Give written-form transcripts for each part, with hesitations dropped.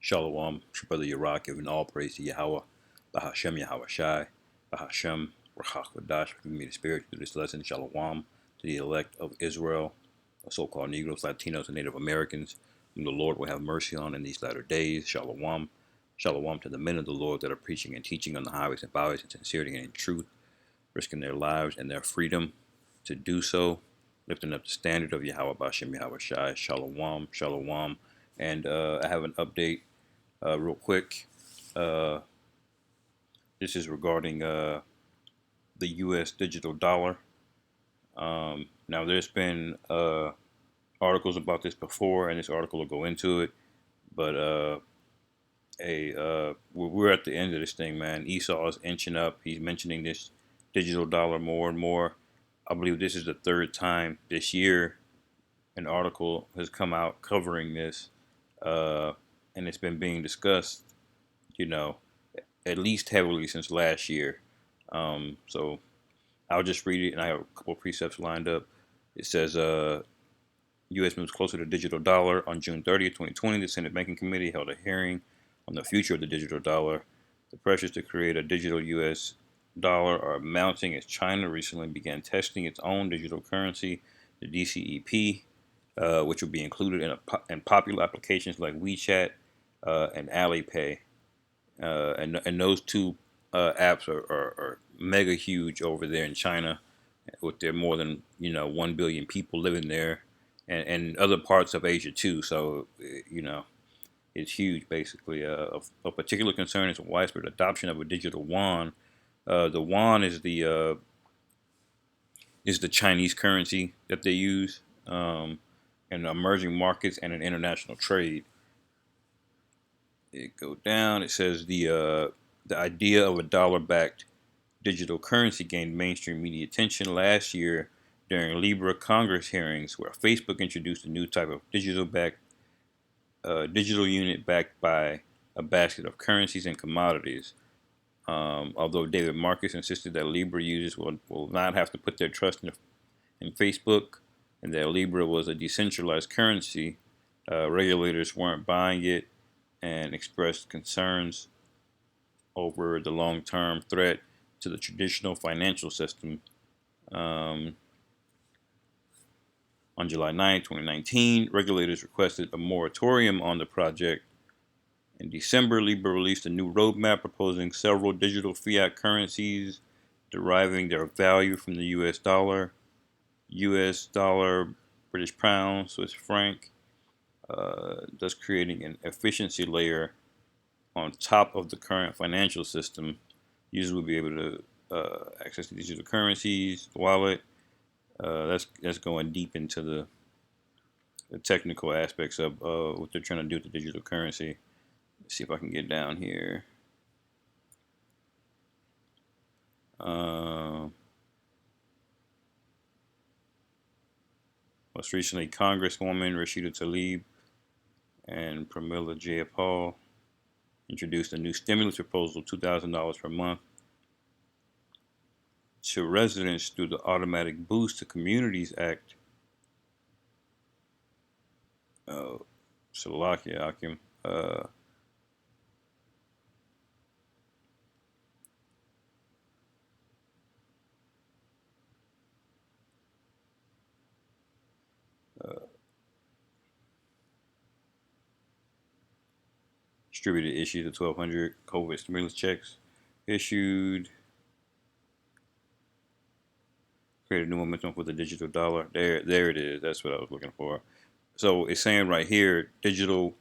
Shalom, Brother Yarak, giving all praise to Yahweh, Bahashem Yahweh Shai, Bahashem Rachakodash, giving me the spirit through this lesson. Shalom to the elect of Israel, so-called Negroes, Latinos, and Native Americans, whom the Lord will have mercy on in these latter days. Shalom. Shalom to the men of the Lord that are preaching and teaching on the highways and byways in sincerity and in truth, risking their lives and their freedom to do so, lifting up the standard of Yahweh, Bahashem Yahweh Shai. Shalom, Shalom. And I have an update real quick. Uh, this is regarding the U.S. digital dollar. Now, there's been articles about this before, and this article will go into it. But we're at the end of this thing, man. Esau is inching up. He's mentioning this digital dollar more and more. I believe this is the third time this year an article has come out covering this, and it's been being discussed, you know, at least heavily since last year. So I'll just read it, and I have a couple of precepts lined up. It says, U.S. moves closer to digital dollar. On June 30th, 2020, the Senate Banking Committee held a hearing on the future of the digital dollar. The pressures to create a digital U.S. dollar are mounting as China recently began testing its own digital currency, the DCEP, which will be included in popular applications like WeChat and Alipay. And those two apps are mega huge over there in China, with their more than 1 billion people living there, and other parts of Asia too. So it's huge. Basically, a particular concern is widespread adoption of a digital yuan. The yuan is the Chinese currency that they use in emerging markets and in international trade. It go down. It says the idea of a dollar-backed digital currency gained mainstream media attention last year during Libra Congress hearings, where Facebook introduced a new type of digital unit backed by a basket of currencies and commodities. Although David Marcus insisted that Libra users will not have to put their trust in Facebook, and that Libra was a decentralized currency, regulators weren't buying it and expressed concerns over the long-term threat to the traditional financial system. On July 9, 2019, regulators requested a moratorium on the project. In December, Libra released a new roadmap proposing several digital fiat currencies deriving their value from the US dollar, British pound, Swiss franc, thus creating an efficiency layer on top of the current financial system. Users will be able to access the digital currencies, the wallet. That's going deep into the technical aspects of what they're trying to do with the digital currency. Let's see if I can get down here. Most recently, Congresswoman Rashida Tlaib and Pramila Jayapal introduced a new stimulus proposal, $2,000 per month, to residents through the Automatic Boost to Communities Act. Salakia Akim. Distributed issued the 1,200 COVID stimulus checks issued. Created new momentum for the digital dollar. There it is. That's what I was looking for. So it's saying right here, digital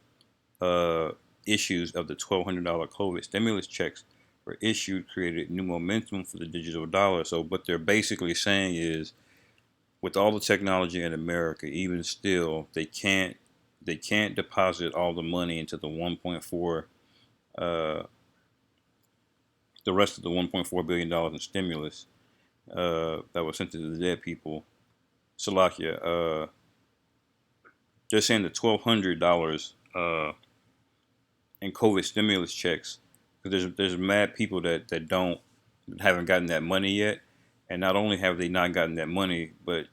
issues of the $1,200 COVID stimulus checks were issued, created new momentum for the digital dollar. So what they're basically saying is, with all the technology in America, even still, they can't deposit all the money into the 1.4, the rest of the $1.4 billion in stimulus that was sent to the dead people. Salakia, they're saying the $1,200 in COVID stimulus checks, because there's mad people that haven't gotten that money yet. And not only have they not gotten that money, but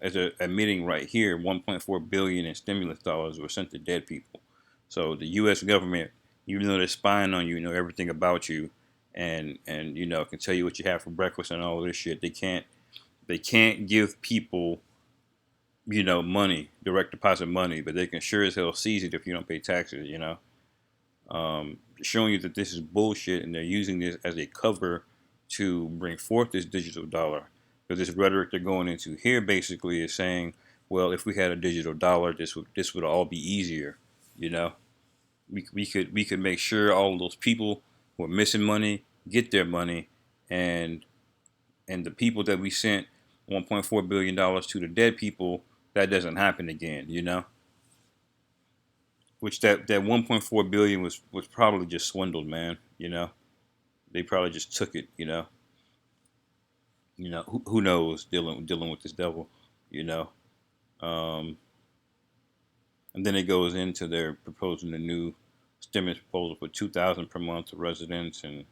as they're admitting right here, 1.4 billion in stimulus dollars were sent to dead people. So the U.S. government, even though they're spying on you, know everything about you, and can tell you what you have for breakfast and all of this shit. They can't give people money, direct deposit money, but they can sure as hell seize it if you don't pay taxes. Showing you that this is bullshit, and they're using this as a cover to bring forth this digital dollar. Because this rhetoric they're going into here basically is saying, well, if we had a digital dollar, this would all be easier. You know, we could make sure all of those people who are missing money get their money, and the people that we sent $1.4 billion to the dead people, that doesn't happen again. Which that 1.4 billion was probably just swindled, man. They probably just took it. Who knows, dealing with this devil. You know, um, and then it goes into their proposing a new stimulus proposal for 2,000 per month to residents, and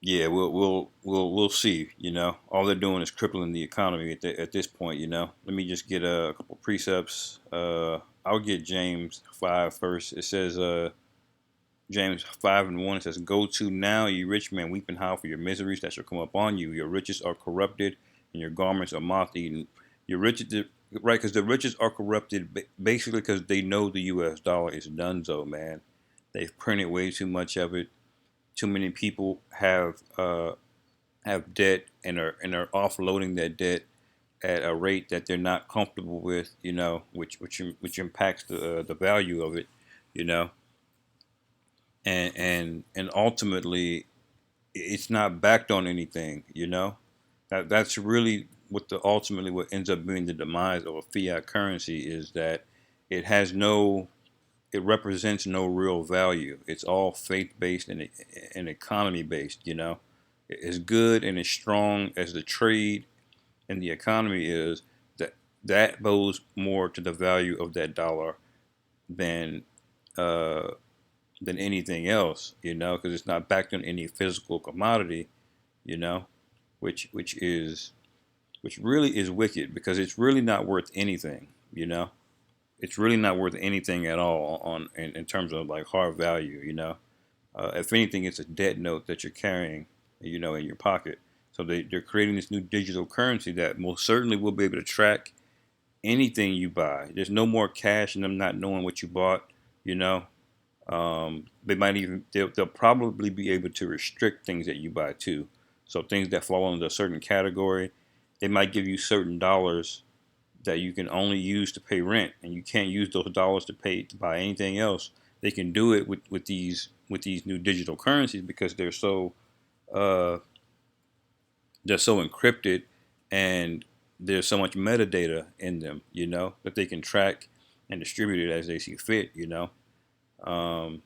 yeah, we'll see. All they're doing is crippling the economy at this point. Let me just get a couple precepts. I'll get James 5 first. It says, James 5:1. It says, "Go to now, you rich men, weep and howl for your miseries that shall come upon you. Your riches are corrupted, and your garments are moth eaten." Your riches, right? Because the riches are corrupted, basically because they know the U.S. dollar is donezo, man. They've printed way too much of it. Too many people have debt, and are offloading that debt at a rate that they're not comfortable with. Which impacts the value of it. You know, and ultimately it's not backed on anything. That's really ultimately what ends up being the demise of a fiat currency, is that it has no it represents no real value. It's all faith based and economy based. As good and as strong as the trade and the economy is, that bows more to the value of that dollar than uh, than anything else. Because it's not backed on any physical commodity. You know, which really is wicked, because it's really not worth anything. It's really not worth anything at all in terms of like hard value. If anything, it's a debt note that you're carrying, in your pocket. So they're creating this new digital currency that most certainly will be able to track anything you buy. There's no more cash and them not knowing what you bought. You know, they'll probably be able to restrict things that you buy too. So things that fall under a certain category, they might give you certain dollars that you can only use to pay rent, and you can't use those dollars to buy anything else. They can do it with these new digital currencies, because uh, they're so encrypted, and there's so much metadata in them, that they can track and distribute it as they see fit. Um,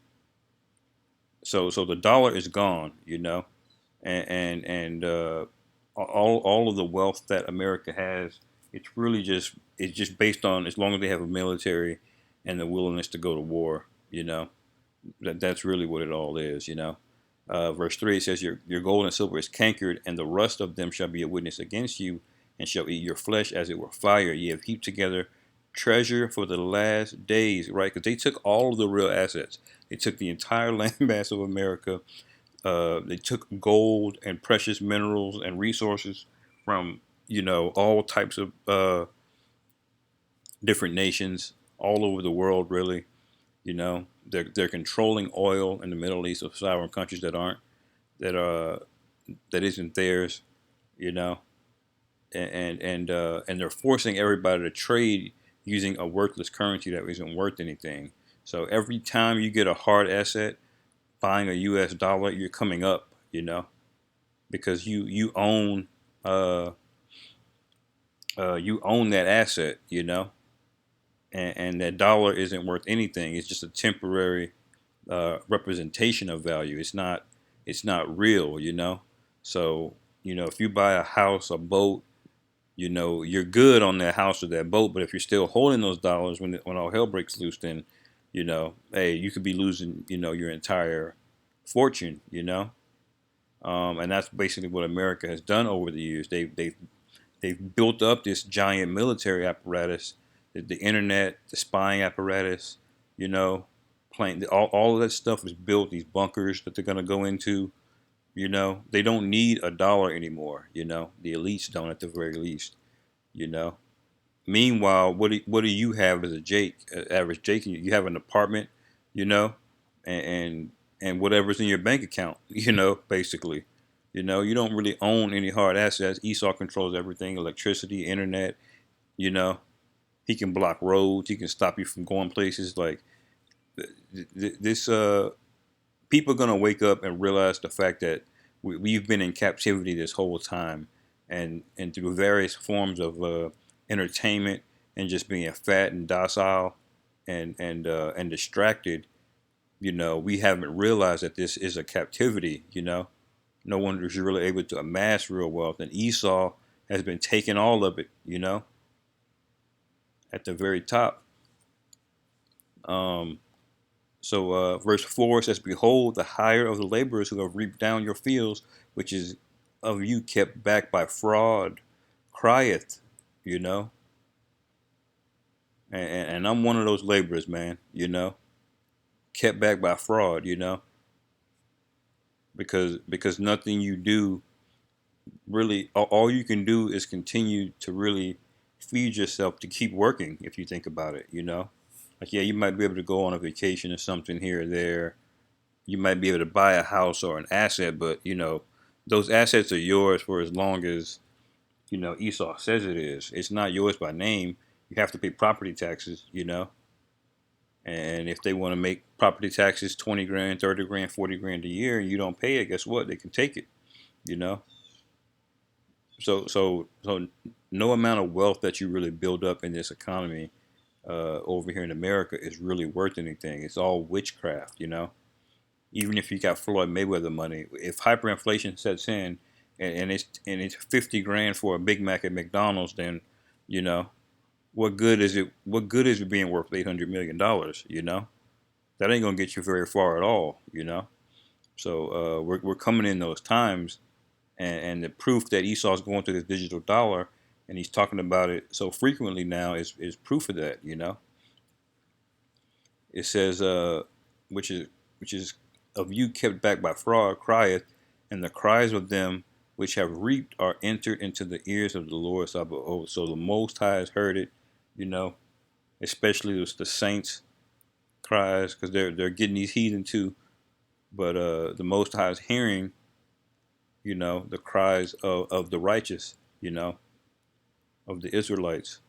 so the dollar is gone. And all of the wealth that America has, it's just based on, as long as they have a military and the willingness to go to war. That's really what it all is. Verse 3 says, your gold and silver is cankered, and the rust of them shall be a witness against you, and shall eat your flesh as it were fire. Ye have heaped together treasure for the last days, right? Because they took all of the real assets. They took the entire landmass of America. They took gold and precious minerals and resources from all types of different nations all over the world. Really, they're controlling oil in the Middle East of sovereign countries that are that isn't theirs. You know, and they're forcing everybody to trade using a worthless currency that isn't worth anything. So every time you get a hard asset, buying a U.S. dollar, you're coming up. Because uh, you own that asset. And that dollar isn't worth anything. It's just a temporary representation of value. It's not real. So if you buy a house, a boat, you're good on that house or that boat. But if you're still holding those dollars when all hell breaks loose, then hey, you could be losing your entire fortune. And that's basically what America has done over the years. They've built up this giant military apparatus, the internet, the spying apparatus, you know, playing all of that stuff is built. These bunkers that they're gonna go into, they don't need a dollar anymore. The elites don't, at the very least. You know. Meanwhile, what do you have as a Jake, average Jake? You have an apartment, you know, and and whatever's in your bank account, basically. You don't really own any hard assets. Esau controls everything: electricity, internet. You know, he can block roads. He can stop you from going places. Like this, people are gonna wake up and realize the fact that we've been in captivity this whole time, and through various forms of entertainment and just being fat and docile and distracted. We haven't realized that this is a captivity. No one is really able to amass real wealth, and Esau has been taking all of it. At the very top. Um, So verse 4 says, "Behold, the hire of the laborers who have reaped down your fields, which is of you kept back by fraud, crieth." You know, and I'm one of those laborers, man. Kept back by fraud. Because nothing you do really, all you can do is continue to really feed yourself to keep working. If you think about it, like yeah, you might be able to go on a vacation or something here or there. You might be able to buy a house or an asset, but those assets are yours for as long as Esau says it is. It's not yours by name. You have to pay property taxes, and if they want to make property taxes 20 grand, 30 grand, 40 grand a year, and you don't pay it, guess what? They can take it, you know. So no amount of wealth that you really build up in this economy over here in America is really worth anything. It's all witchcraft. Even if you got Floyd Mayweather money, if hyperinflation sets in and it's 50 grand for a Big Mac at McDonald's, then you know what good is it? What good is it being worth $800 million? That ain't gonna get you very far at all. So we're coming in those times, and the proof that Esau's going to this digital dollar, and he's talking about it so frequently now is proof of that. It says, which is which is of you kept back by fraud crieth, and the cries of them which have reaped are entered into the ears of the Lord Sabaoth. So the Most High has heard it, you know, especially the saints' cries, because they're getting these heathen too. But the Most High is hearing, the cries of the righteous, of the Israelites,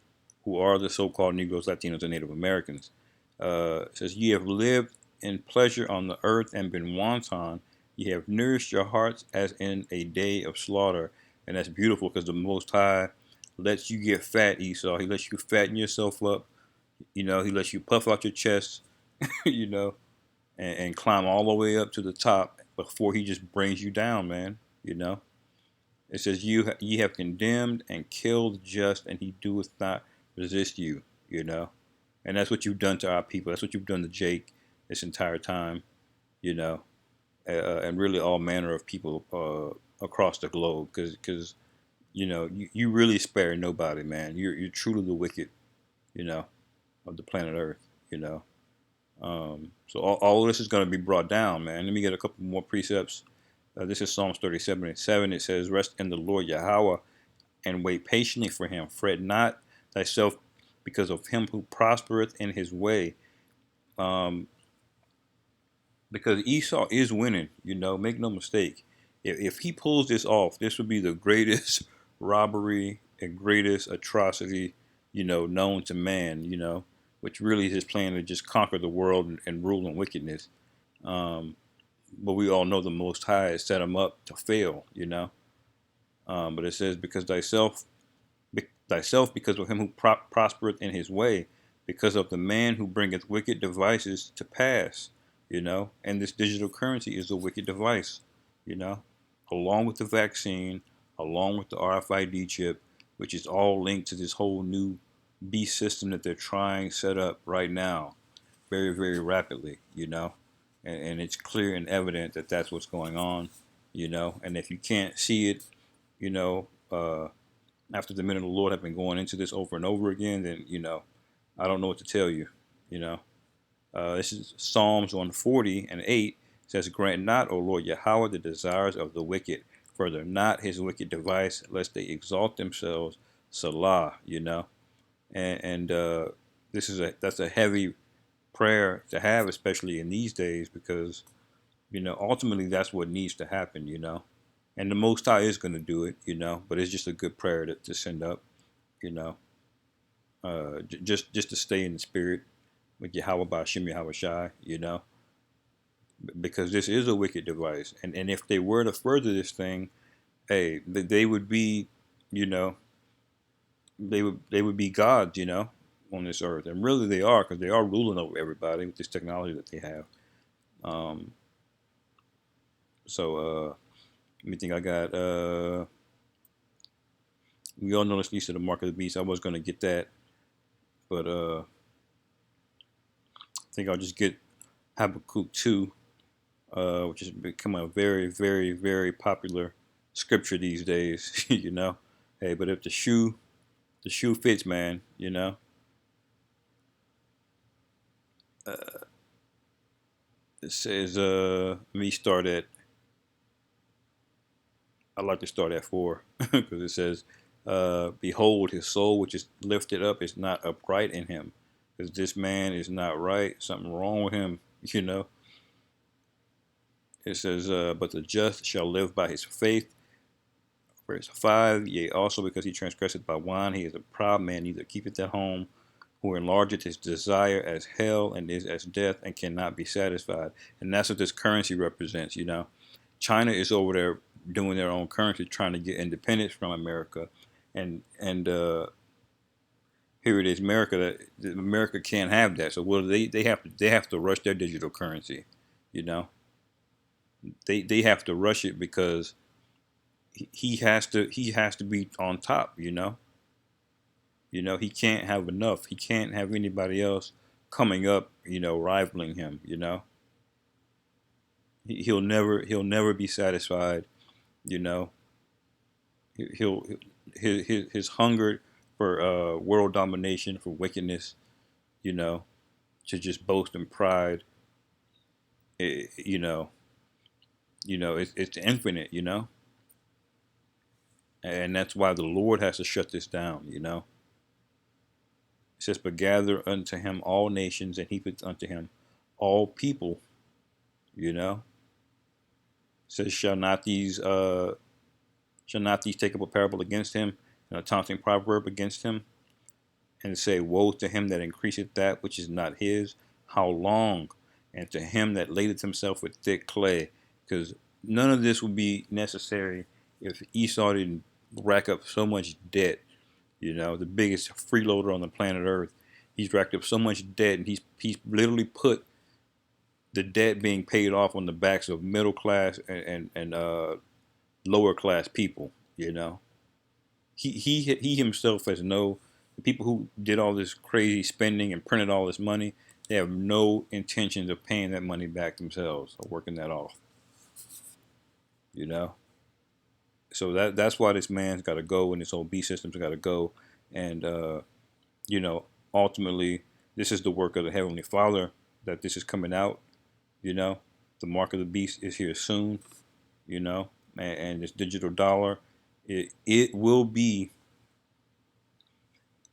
who are the so-called Negroes, Latinos, and Native Americans. It says, "Ye have lived in pleasure on the earth and been wanton. Ye have nourished your hearts as in a day of slaughter." And that's beautiful because the Most High lets you get fat, Esau. He lets you fatten yourself up. He lets you puff out your chest, you know, and climb all the way up to the top before he just brings you down, man. You know. It says, ye have condemned and killed the just, and he doeth not resist you. And that's what you've done to our people. That's what you've done to Jake this entire time. You know, and really all manner of people across the globe, because you really spare nobody, man. You're truly the wicked, you know, of the planet Earth. You know, so all of this is going to be brought down, man. Let me get a couple more precepts. This is Psalms 37:7. It says, "Rest in the Lord Yahweh and wait patiently for him. Fret not thyself because of him who prospereth in his way." Um, because Esau is winning, make no mistake. If he pulls this off, this would be the greatest robbery and greatest atrocity, known to man, which really is his plan to just conquer the world and rule in wickedness. Um, but we all know the Most High has set him up to fail. But it says, "Because thyself, because of him who prospereth in his way, because of the man who bringeth wicked devices to pass." And this digital currency is a wicked device, you know, along with the vaccine, along with the RFID chip, which is all linked to this whole new beast system that they're trying set up right now, very, very rapidly, and it's clear and evident that that's what's going on, and if you can't see it, you know, after the men of the Lord have been going into this over and over again, then, I don't know what to tell you, you know. This is Psalms 140 and 8. It says, "Grant not, O Lord Yahweh, the desires of the wicked. Further not his wicked device, lest they exalt themselves." Salah, and this is that's a heavy prayer to have, especially in these days, because ultimately that's what needs to happen, and the Most High is going to do it, but it's just a good prayer to send up, you know, just to stay in the spirit with Yahweh Bashim Yahweh Shai, because this is a wicked device, and if they were to further this thing, hey, they would be, you know, they would be gods, on this earth, and really they are, because they are ruling over everybody with this technology that they have. Um, so let me think. I got. We all know this least of the mark of the beast. I was gonna get that, but I think I'll just get Habakkuk 2, which has become a very, very, very popular scripture these days. Hey, but if the shoe fits, man. Uh, it says, let me start at. I like to start at 4 because it says, "Behold, his soul which is lifted up is not upright in him, because this man is not right. Something wrong with him." You know. It says, "But the just shall live by his faith." Verse 5, "Yea, also because he transgresseth by wine, he is a proud man, neither keepeth at home, who enlargeth his desire as hell, and is as death, and cannot be satisfied." And that's what this currency represents. China is over there doing their own currency, trying to get independence from America, and here it is, America can't have that. So what do they have to rush their digital currency, you know. They have to rush it because he has to be on top, he can't have enough. He can't have anybody else coming up, rivaling him. He'll never be satisfied. You know, he'll his hunger for world domination, for wickedness, you know, to just boast in pride. eh, you know, it's infinite. And that's why the Lord has to shut this down. It says, "But gather unto him all nations, and heapeth unto him all people." You know, it says, "Shall not these take up a parable against him, and a taunting proverb against him, and say, Woe to him that increaseth that which is not his? How long? And to him that ladeth himself with thick clay." Because none of this would be necessary if Esau didn't rack up so much debt. The biggest freeloader on the planet Earth. He's racked up so much debt, and he's literally put the debt being paid off on the backs of middle class and lower class people. He himself has no, the people who did all this crazy spending and printed all this money, they have no intentions of paying that money back themselves or working that off. You know, so that's why this man's got to go and this whole beast system's got to go, and you know, ultimately, this is the work of the Heavenly Father that this is coming out. You know, the mark of the beast is here soon. And this digital dollar, it will be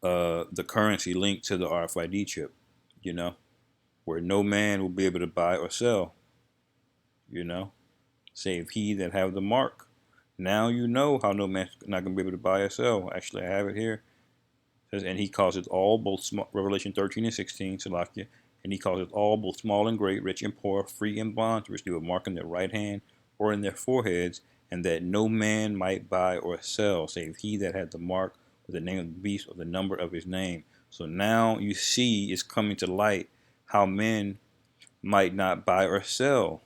the currency linked to the RFID chip, you know, where no man will be able to buy or sell, you know, save he that have the mark. Now you know how no man's not going to be able to buy or sell. Actually, I have it here. It says, "And he calls it all, both small," Revelation 13 and 16, Salakia, "and he calls it all, both small and great, rich and poor, free and bond, to receive a mark in their right hand or in their foreheads, and that no man might buy or sell, save he that had the mark, or the name of the beast, or the number of his name." So now you see it's coming to light how men might not buy or sell,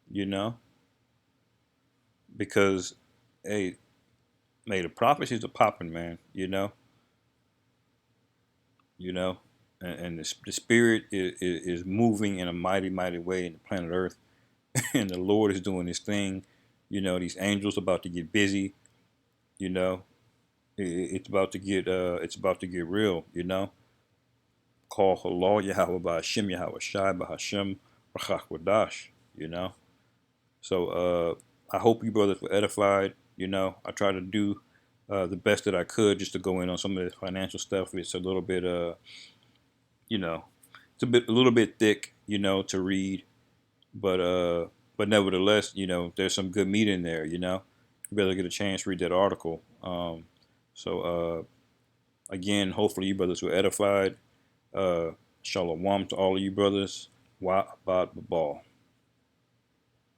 you know, because, hey, the prophecies are popping, man, you know, and the spirit is moving in a mighty, mighty way in the planet Earth, and the Lord is doing His thing. These angels about to get busy. You know, it's about to get real. call Allah Yahweh Ba'Hashem Yahweh Shai Ba'Hashem Rachakwadash, you know. So I hope you brothers were edified. You know, I try to do the best that I could just to go in on some of the financial stuff. It's a little bit, you know, it's a little bit thick, you know, to read, but nevertheless, you know, there's some good meat in there. You know, you better get a chance to read that article. So again, hopefully you brothers were edified. Shalom to all of you brothers. Wa bad babal.